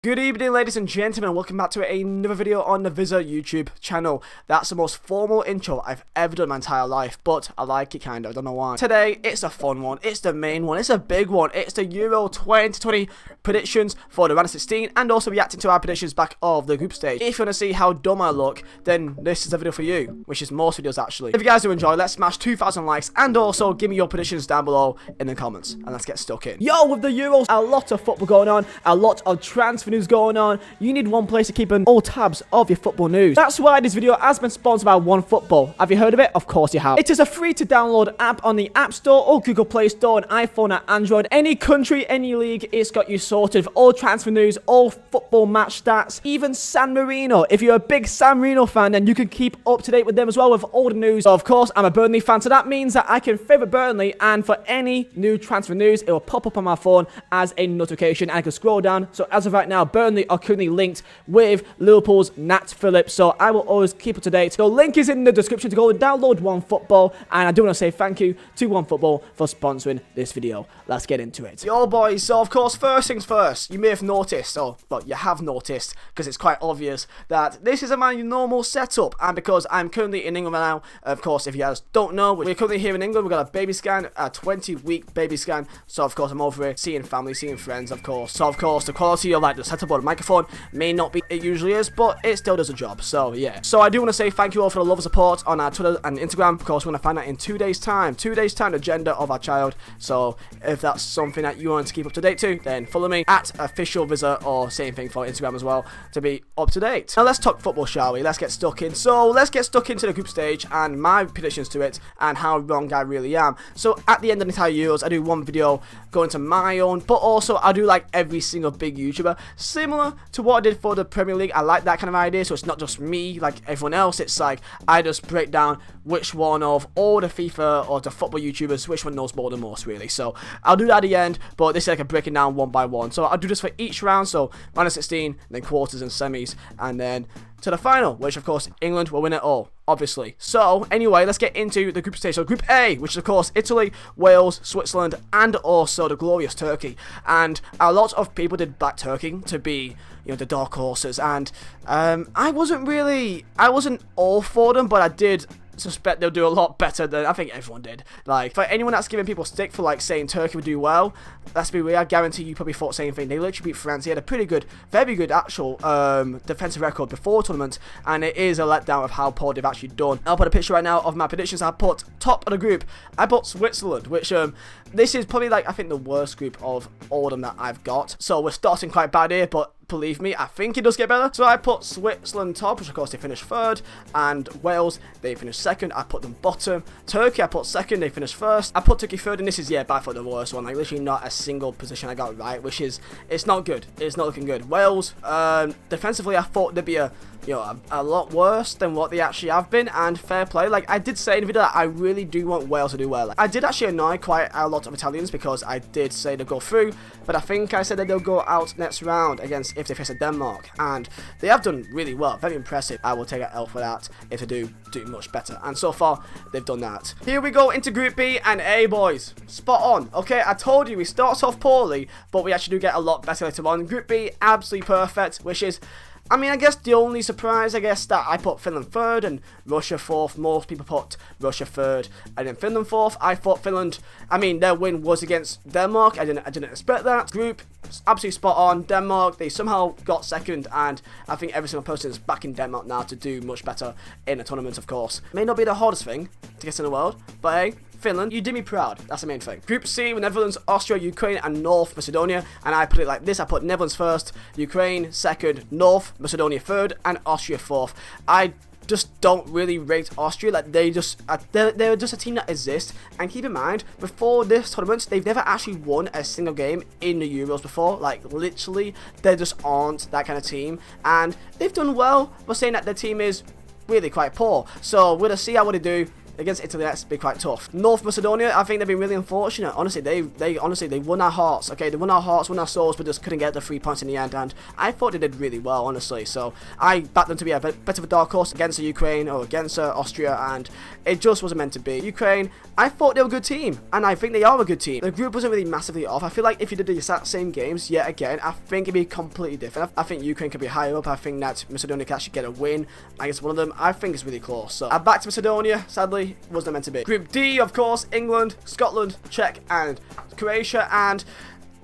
Good evening, ladies and gentlemen, welcome back to another video on the Vizeh YouTube channel. That's the most formal intro I've ever done in my entire life, but I like it kind of, I don't know why. Today, it's a fun one, it's the main one, it's a big one, it's the Euro 2020 predictions for the RO16 and also reacting to our predictions back of the group stage. If you want to see how dumb I look, then this is a video for you, which is most videos actually. If you guys do enjoy, let's smash 2,000 likes and also give me your predictions down below in the comments, and let's get stuck in. Yo, with the Euros, a lot of football going on, a lot of transfer news going on. You need one place to keep an all tabs of your football news. That's why this video has been sponsored by OneFootball. Have you heard of it? Of course you have. It is a free to download app on the App Store or Google Play Store on iPhone or Android. Any country, any league, it's got you sorted with all transfer news, all football match stats, even San Marino. If you're a big San Marino fan, then you can keep up to date with them as well with all the news. So of course, I'm a Burnley fan, so that means that I can favourite Burnley, and for any new transfer news, it will pop up on my phone as a notification, and I can scroll down. So as of right now, Burnley are currently linked with Liverpool's Nat Phillips, so I will always keep up to date. The link is in the description to go and download OneFootball, and I do want to say thank you to OneFootball for sponsoring this video. Let's get into it. Yo boys, so of course, first things first, you may have noticed, or well, you have noticed, because it's quite obvious, that this isn't my normal setup, and because I'm currently in England right now, of course, if you guys don't know, we're currently here in England, we've got a baby scan, a 20-week baby scan, so of course I'm over here seeing family, seeing friends, of course. So of course, the quality of like the setup or the microphone may not be it usually is, but it still does a job. So yeah, so I do want to say thank you all for the love and support on our Twitter and Instagram. Of course, we're going to find out in 2 days time the gender of our child. So if that's something that you want to keep up to date to, then follow me at official Vizeh, or same thing for Instagram as well, to be up to date. Now let's talk football, shall we? Let's get stuck in. So let's get stuck into the group stage and my predictions to it and how wrong I really am. So at the end of the entire Euros, I do one video going to my own, but also I do like every single big YouTuber, similar to what I did for the Premier League. I like that kind of idea, so it's not just me like everyone else. It's like I just break down which one of all the FIFA or the football YouTubers, which one knows more than most, really. So I'll do that at the end, but this is like a breaking down one by one. So I'll do this for each round, so round of 16, then quarters and semis, and then to the final, which of course England will win it all, obviously. So anyway, let's get into the group stage. So Group A, which is of course Italy, Wales, Switzerland, and also the glorious Turkey. And a lot of people did back Turkey to be, you know, the dark horses, and I wasn't all for them, but I did suspect they'll do a lot better than I think everyone did. Like, for anyone that's giving people stick for like saying Turkey would do well, let's be real, I guarantee you probably thought the same thing. They literally beat France. He had a pretty good, very good actual defensive record before tournament, and it is a letdown of how poor they've actually done. I'll put a picture right now of my predictions. I put top of the group, I put Switzerland, which this is probably like I think the worst group of all of them that I've got. So we're starting quite bad here, but believe me, I think it does get better. So I put Switzerland top, which of course they finished third, and Wales, they finished second. I put them bottom. Turkey, I put second, they finished first. I put Turkey third, and this is, yeah, by far the worst one. Like, literally not a single position I got right, which is, it's not good. It's not looking good. Wales, defensively, I thought they'd be a lot worse than what they actually have been, and fair play. Like, I did say in the video that I really do want Wales to do well. Like, I did actually annoy quite a lot of Italians because I did say they'll go through, but I think I said that they'll go out next round against if they face a Denmark, and they have done really well, very impressive. I will take an L for that if they do much better, and so far they've done that. Here we go into Group B and A, boys. Spot on. Okay, I told you we start off poorly, but we actually do get a lot better later on. Group B, absolutely perfect, which is, I mean, I guess the only surprise, that I put Finland third and Russia fourth. Most people put Russia third and then Finland fourth. I thought Finland, I mean, their win was against Denmark. I didn't expect that. Group, absolutely spot on. Denmark, they somehow got second, and I think every single person is backing Denmark now to do much better in the tournament, of course. May not be the hardest thing to get in the world, but hey, Finland, you did me proud. That's the main thing. Group C with Netherlands, Austria, Ukraine, and North Macedonia. And I put it like this. I put Netherlands first, Ukraine second, North Macedonia third, and Austria fourth. I just don't really rate Austria. Like, they're just a team that exists. And keep in mind, before this tournament, they've never actually won a single game in the Euros before. Like, literally, they just aren't that kind of team. And they've done well. We're saying that their team is really quite poor. So we're going to see how they do against Italy, that's be quite tough. North Macedonia, I think they've been really unfortunate. Honestly, they won our hearts. Okay, they won our hearts, won our souls, but just couldn't get the 3 points in the end. And I thought they did really well, honestly. So I backed them to be a bit of a dark horse against the Ukraine or against Austria, and it just wasn't meant to be. Ukraine, I thought they were a good team, and I think they are a good team. The group wasn't really massively off. I feel like if you did the exact same games yet again, I think it'd be completely different. I think Ukraine could be higher up. I think that Macedonia could actually get a win against one of them. I think it's really close. So I backed Macedonia. Sadly, it wasn't meant to be. Group D, of course, England, Scotland, Czech, and Croatia. And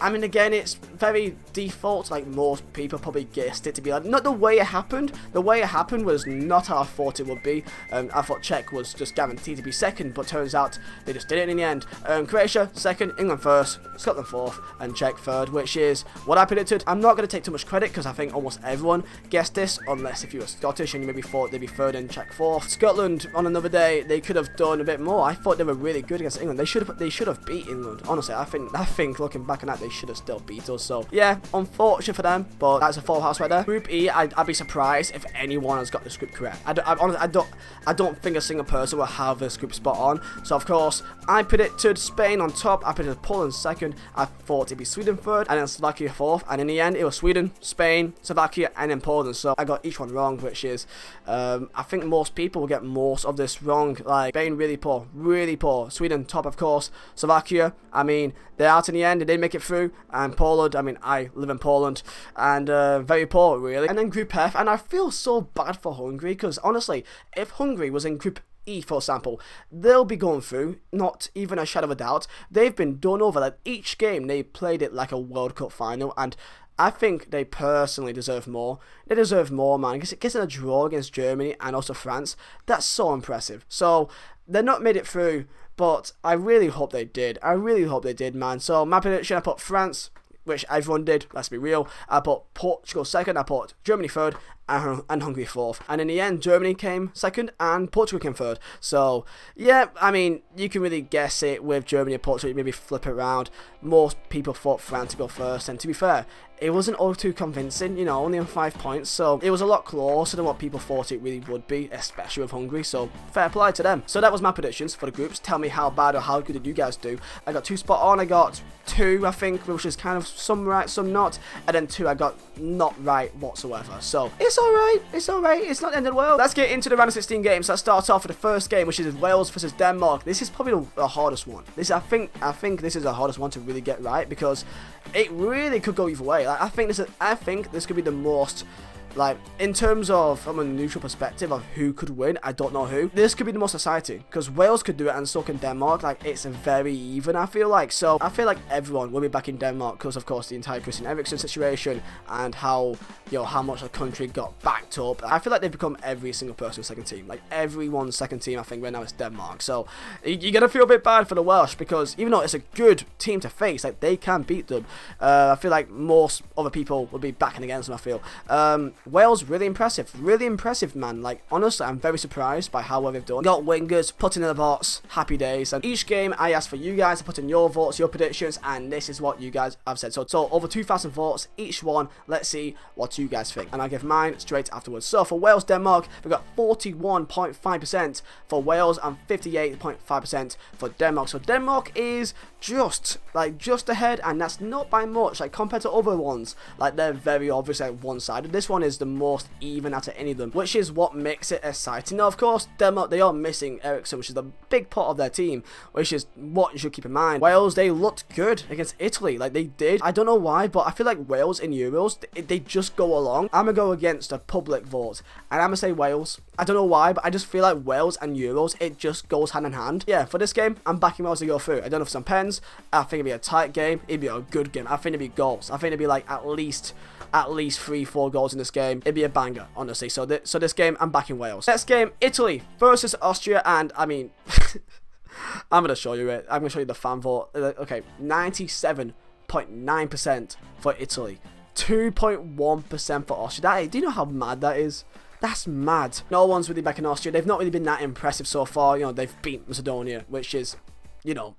I mean, again, it's very default, like most people probably guessed it to be like, not the way it happened. The way it happened was not how I thought it would be. I thought Czech was just guaranteed to be second, but turns out they just did it in the end. Croatia second, England first, Scotland fourth, and Czech third, which is what I predicted. I'm not going to take too much credit because I think almost everyone guessed this, unless if you were Scottish and you maybe thought they'd be third and Czech fourth. Scotland, on another day, they could have done a bit more. I thought they were really good against England. They should have beat England. Honestly, I think looking back on that, they should have still beat us. So yeah, unfortunate for them, but that's a full house right there. Group E, I'd be surprised if anyone has got this group correct. I don't think a single person will have this group spot on. So of course, I predicted Spain on top. I predicted Poland second. I thought it'd be Sweden third, and then Slovakia fourth. And in the end, it was Sweden, Spain, Slovakia, and then Poland. So I got each one wrong, which is I think most people will get most of this wrong. Like Spain really poor, really poor. Sweden top, of course. Slovakia, I mean, they're out in the end. They didn't make it through. And Poland, I mean, I live in Poland, and very poor, really. And then Group F, and I feel so bad for Hungary, because honestly, if Hungary was in Group E, for example, they'll be going through, not even a shadow of a doubt. They've been done over. Like, each game, they played it like a World Cup final, and I think they personally deserve more. They deserve more, man. Getting a draw against Germany and also France, that's so impressive. So, they're not made it through, but I really hope they did. I really hope they did, man. So, my prediction, I put France, which everyone did, let's be real. I put Portugal second, I put Germany third, and Hungary fourth. And in the end, Germany came second and Portugal came third. So, yeah, I mean, you can really guess it with Germany and Portugal. You maybe flip it around. Most people thought France to go first, and to be fair, it wasn't all too convincing, you know, only on 5 points, so it was a lot closer than what people thought it really would be, especially with Hungary, so fair play to them. So that was my predictions for the groups. Tell me how bad or how good did you guys do. I got 2 spot on, I got 2, I think, which is kind of some right, some not, and then 2 I got not right whatsoever. So it's alright, it's not the end of the world. Let's get into the round of 16 games. Let's start off with the first game, which is Wales versus Denmark. This is probably the hardest one. I think this is the hardest one to really get right, because it really could go either way. Like, I think this could be the most, like, in terms of from a neutral perspective of who could win, I don't know who. This could be the most exciting, because Wales could do it and so can Denmark. Like, it's very even, I feel like. So I feel like everyone will be back in Denmark because, of course, the entire Christian Eriksen situation and how, you know, how much the country got backed up. I feel like they've become every single person's second team. Like, everyone's second team, I think, right now is Denmark. So you're going to feel a bit bad for the Welsh, because even though it's a good team to face, like, they can beat them. I feel like most other people will be backing against them, I feel. Wales, really impressive, man. Like, honestly, I'm very surprised by how well they've done. Got wingers, put in the box, happy days. And each game, I asked for you guys to put in your votes, your predictions, and this is what you guys have said. So over 2,000 votes each one. Let's see what you guys think, and I'll give mine straight afterwards. So for Wales, Denmark, we've got 41.5% for Wales and 58.5% for Denmark. So Denmark is just ahead, and that's not by much. Like, compared to other ones, like, they're very obviously like one-sided. This one is the most even out of any of them, which is what makes it exciting. Now, of course, Denmark, they are missing Eriksen, which is a big part of their team, which is what you should keep in mind. Wales, they looked good against Italy, like they did. I don't know why, but I feel like Wales in Euros, they just go along. I'm gonna go against a public vote, and I'm gonna say Wales. I don't know why, but I just feel like Wales and Euros, it just goes hand in hand. Yeah, for this game, I'm backing Wales to go through. I don't know if some pens. I think it'd be a tight game. It'd be a good game. I think it'd be goals. I think it'd be like at least 3-4 goals in this game. It'd be a banger, honestly. So this game, I'm backing Wales. Next game, Italy versus Austria, and I mean, I'm gonna show you it. I'm gonna show you the fan vote. Okay, 97.9% for Italy, 2.1% for Austria. Do you know how mad that is? That's mad. No one's really backing Austria. They've not really been that impressive so far. You know, they've beat Macedonia, which is, you know,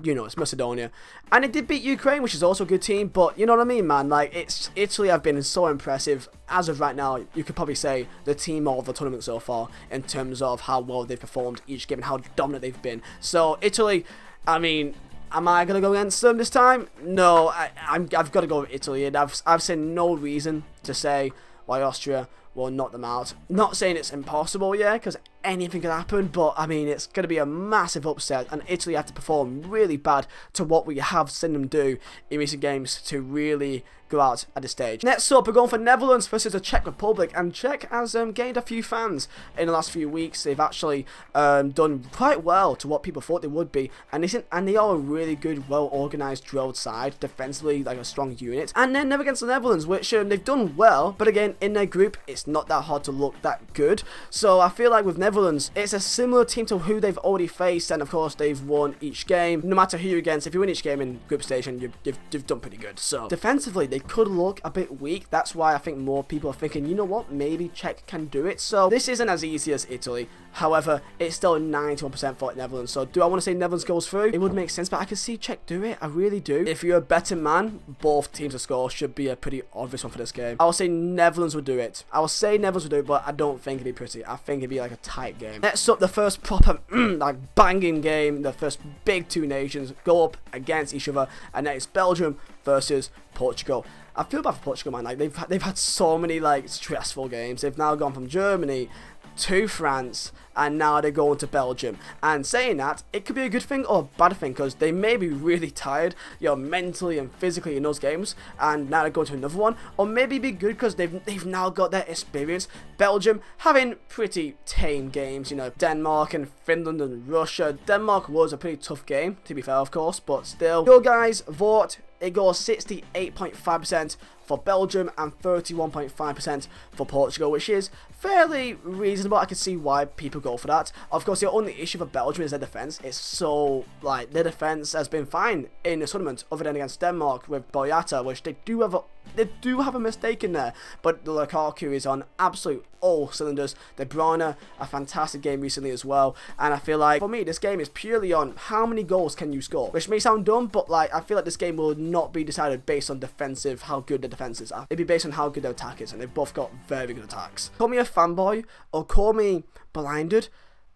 you know, it's Macedonia. And it did beat Ukraine, which is also a good team, but you know what I mean, man? Like, Italy have been so impressive. As of right now, you could probably say the team of the tournament so far in terms of how well they've performed each game and how dominant they've been. So, Italy, I mean, am I going to go against them this time? No, I've got to go with Italy, and I've seen no reason to say why Austria will knock them out. Not saying it's impossible, yeah, because anything could happen, but I mean, it's going to be a massive upset, and Italy have to perform really bad to what we have seen them do in recent games to really go out at this stage. Next up, we're going for Netherlands versus the Czech Republic, and Czech has gained a few fans in the last few weeks. They've actually done quite well to what people thought they would be, and they are a really good, well-organised, drilled side, defensively like a strong unit. And then never against the Netherlands, which they've done well, but again, in their group, it's not that hard to look that good. So I feel like with Netherlands, it's a similar team to who they've already faced, and of course, they've won each game. No matter who you're against, if you win each game in group stage, you've done pretty good. So defensively, they could look a bit weak. That's why I think more people are thinking, you know what, maybe Czech can do it. So this isn't as easy as Italy. However, it's still 91% for Netherlands. So do I want to say Netherlands goes through? It would make sense, but I can see Czech do it. I really do. If you're a better man, both teams to score should be a pretty obvious one for this game. I'll say Netherlands would do it. I will say Netherlands would do it, but I don't think it'd be pretty. I think it'd be like a tight game. Next up, the first proper like banging game. The first big two nations go up against each other, and that is Belgium versus Portugal. I feel bad for Portugal, man. Like they've had so many like stressful games. They've now gone from Germany to France, and now they're going to Belgium. And saying that, it could be a good thing or a bad thing, because they may be really tired, you know, mentally and physically in those games, and now they're going to another one. Or maybe be good because they've now got that experience. Belgium having pretty tame games, you know, Denmark and Finland and Russia. Denmark was a pretty tough game, to be fair, of course, but still. Your guys vote. It goes 68.5% for Belgium and 31.5% for Portugal, which is fairly reasonable. I can see why people go for that. Of course, the only issue for Belgium is their defense. It's so, like, their defense has been fine in the tournament, other than against Denmark with Boyata, which they do have a mistake in there. But the Lukaku is on absolute all cylinders. De Bruyne, a fantastic game recently as well. And I feel like, for me, this game is purely on how many goals can you score. Which may sound dumb, but like, I feel like this game will not be decided based on defensive, how good the defenses are. It'd be based on how good their attack is, and they've both got very good attacks. Call me a fanboy, or call me blinded,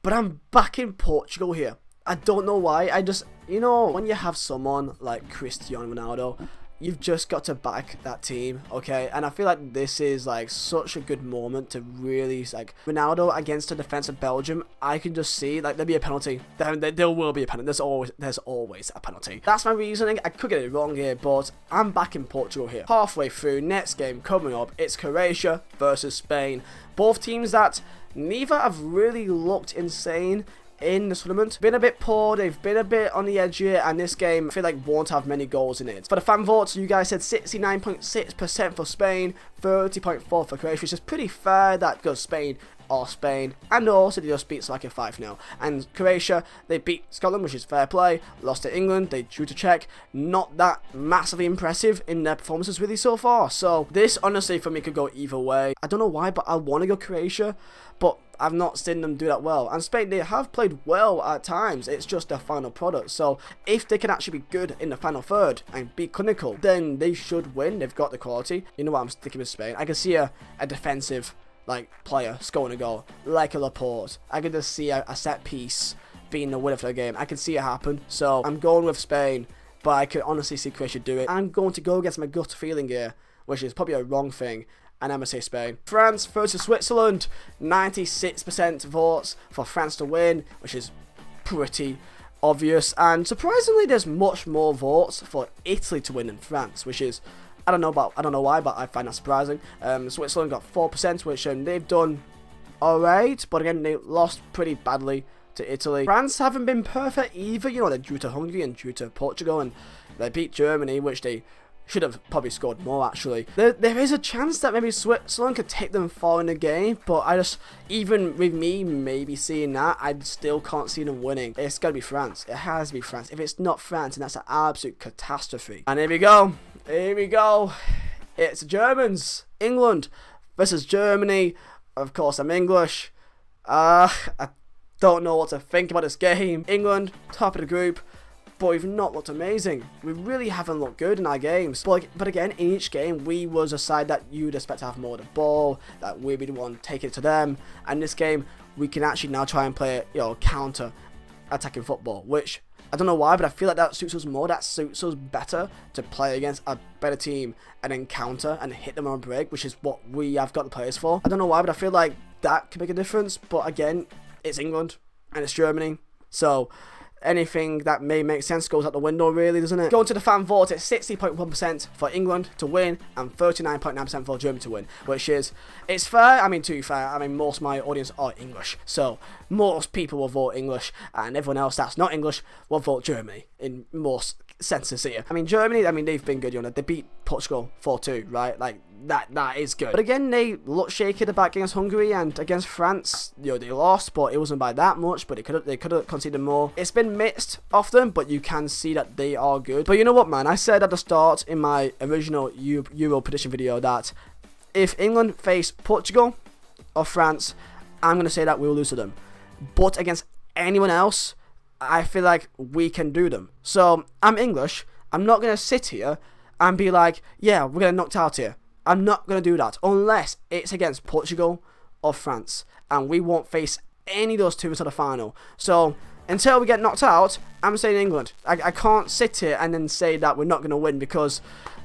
but I'm backing Portugal here. I don't know why. I just, you know, when you have someone like Cristiano Ronaldo, you've just got to back that team, okay? And I feel like this is like such a good moment to really, like, Ronaldo against the defense of Belgium. I can just see, like, there'll be a penalty. There will be a penalty. There's always a penalty. That's my reasoning. I could get it wrong here, but I'm backing Portugal here. Halfway through, next game coming up, it's Croatia versus Spain. Both teams that neither have really looked insane in the tournament. Been a bit poor, they've been a bit on the edge here, and this game I feel like won't have many goals in it. For the fan votes, you guys said 69.6% for Spain, 30.4% for Croatia, which is pretty fair. That goes Spain or Spain, and also they just beat Slovakia 5-0. And Croatia, they beat Scotland, which is fair play. Lost to England, they drew to Czech. Not that massively impressive in their performances really so far. So this honestly for me could go either way. I don't know why, but I want to go Croatia, but I've not seen them do that well. And Spain, they have played well at times. It's just their final product. So if they can actually be good in the final third and be clinical, then they should win. They've got the quality. You know what, I'm sticking with Spain. I can see a defensive like player scoring a goal, like a Laporte. I can just see a set piece being the winner for the game. I can see it happen. So I'm going with Spain, but I could honestly see Croatia do it. I'm going to go against my gut feeling here, which is probably a wrong thing, and I'm going to say Spain. France versus Switzerland, 96% votes for France to win, which is pretty obvious. And surprisingly, there's much more votes for Italy to win than France, which is, I don't know why, but I find that surprising. Switzerland got 4%, which they've done alright, but again, they lost pretty badly to Italy. France haven't been perfect either. You know, they drew to Hungary and drew to Portugal, and they beat Germany, which they should have probably scored more, actually. There is a chance that maybe Switzerland could take them far in the game, but I just, even with me maybe seeing that, I still can't see them winning. It's got to be France. It has to be France. If it's not France, then that's an absolute catastrophe. And here we go. Here we go. It's Germans. England versus Germany. Of course, I'm English. I don't know what to think about this game. England, top of the group. but we've not looked amazing. We really haven't looked good in our games. But again, in each game, we was a side that you'd expect to have more of the ball, that we'd be the one taking it to them. And this game, we can actually now try and play, counter attacking football, which I don't know why, but I feel like that suits us more. That suits us better to play against a better team and then counter and hit them on break, which is what we have got the players for. I don't know why, but I feel like that can make a difference. But again, it's England and it's Germany, so anything that may make sense goes out the window, really, doesn't it? Going to the fan vote, it's 60.1% for England to win and 39.9% for Germany to win, which is, it's fair. I mean, to be fair, I mean, most of my audience are English, so most people will vote English, and everyone else that's not English will vote Germany in most senses here. I mean, Germany, I mean, they've been good, they beat Portugal 4-2, right? Like, that is good. But again, they looked shaky at the back against Hungary, and against France, they lost, but it wasn't by that much, but they could have conceded more. It's been mixed off them, but you can see that they are good. But you know what, man? I said at the start in my original Euro prediction video that if England face Portugal or France, I'm going to say that we'll lose to them. But against anyone else, I feel like we can do them. So, I'm English. I'm not going to sit here and be like, yeah, we're going to knocked out here. I'm not going to do that unless it's against Portugal or France, and we won't face any of those two until the final. So until we get knocked out, I'm saying England. I can't sit here and then say that we're not going to win, because,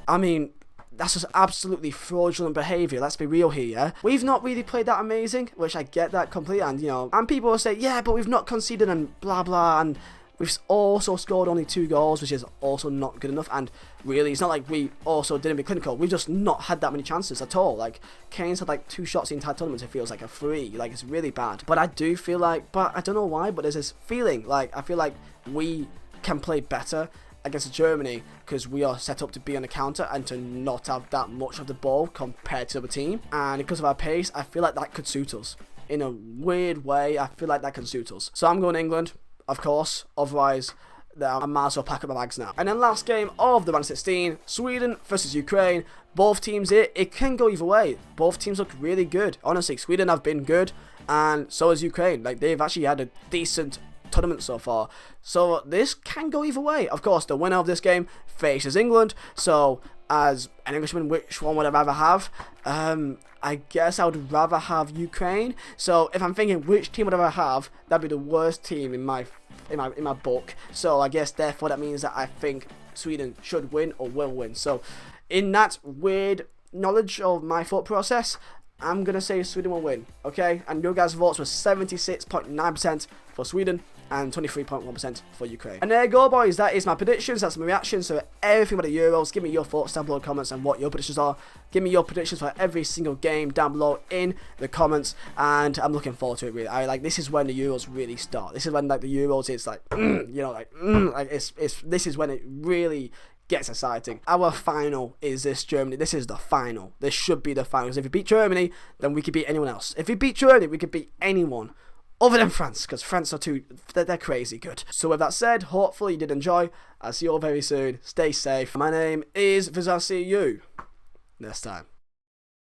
I mean, that's just absolutely fraudulent behaviour. Let's be real here, yeah? We've not really played that amazing, which I get that completely, and, and people will say, yeah, but we've not conceded and blah, blah, and we've also scored only 2 goals, which is also not good enough. And really, it's not like we also didn't be clinical. We've just not had that many chances at all. Like, Kane's had like 2 shots the entire tournament. It feels like a 3. Like, it's really bad. But I do feel like, but I don't know why, but there's this feeling, like, I feel like we can play better against Germany because we are set up to be on the counter and to not have that much of the ball compared to the other team. And because of our pace, I feel like that could suit us. In a weird way, I feel like that can suit us. So I'm going England, of course, otherwise I might as well pack up my bags now. And then last game of the round 16, Sweden versus Ukraine. Both teams here, it can go either way. Both teams look really good. Honestly, Sweden have been good, and so has Ukraine. Like, they've actually had a decent tournament so far. So this can go either way. Of course, the winner of this game faces England. So as an Englishman, which one would I rather have? I guess I would rather have Ukraine. So if I'm thinking which team would I rather have, that'd be the worst team in my book. So I guess therefore that means that I think Sweden should win or will win. So in that weird knowledge of my thought process, I'm gonna say Sweden will win. Okay, and your guys' votes were 76.9% for Sweden and 23.1% for Ukraine. And there you go, boys. That is my predictions. That's my reactions to everything about the Euros. Give me your thoughts down below in the comments and what your predictions are. Give me your predictions for every single game down below in the comments. And I'm looking forward to it, really. This is when the Euros really start. This is when, like, the Euros is like, this is when it really gets exciting. Our final is this Germany. This is the final. This should be the final. Because if we beat Germany, then we could beat anyone else. If we beat Germany, we could beat anyone other than France, because France are they're crazy good. So with that said, hopefully you did enjoy. I'll see you all very soon. Stay safe. My name is Vizeh. See you next time.